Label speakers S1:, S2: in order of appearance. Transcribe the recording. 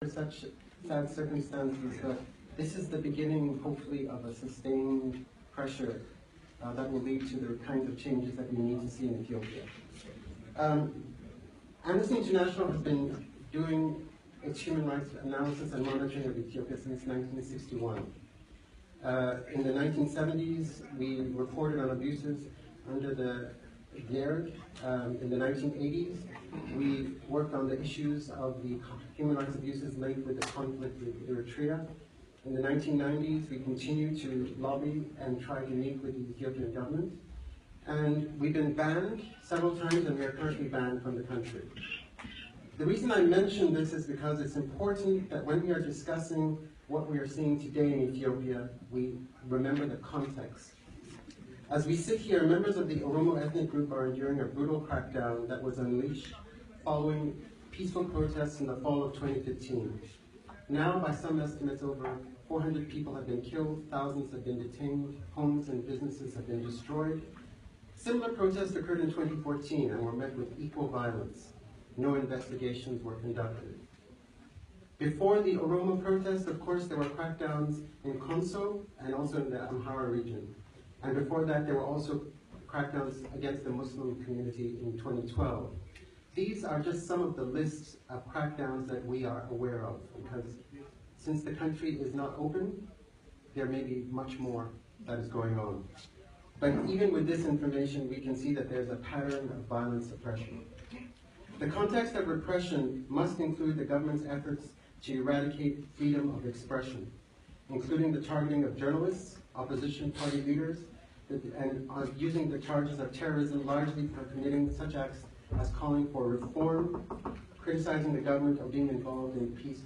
S1: such sad circumstances, but this is the beginning, hopefully, of a sustained pressure that will lead to the kinds of changes that we need to see in Ethiopia. Amnesty International has been doing its human rights analysis and monitoring of Ethiopia since 1961. In the 1970s, we reported on abuses under the GERD. In the 1980s, we worked on the issues of the human rights abuses linked with the conflict with Eritrea. In the 1990s, we continued to lobby and try to meet with the Ethiopian government. And we've been banned several times, and we are currently banned from the country. The reason I mention this is because it's important that when we are discussing what we are seeing today in Ethiopia, we remember the context. As we sit here, members of the Oromo ethnic group are enduring a brutal crackdown that was unleashed following peaceful protests in the fall of 2015. Now, by some estimates, over 400 people have been killed, thousands have been detained, homes and businesses have been destroyed. Similar protests occurred in 2014 and were met with equal violence. No investigations were conducted. Before the Oromo protests, of course, there were crackdowns in Konso and also in the Amhara region. And before that, there were also crackdowns against the Muslim community in 2012. These are just some of the lists of crackdowns that we are aware of, because since the country is not open, there may be much more that is going on. But even with this information, we can see that there's a pattern of violent suppression. The context of repression must include the government's efforts to eradicate freedom of expression, including the targeting of journalists, opposition party leaders, and using the charges of terrorism largely for committing such acts as calling for reform, criticizing the government, or being involved in peace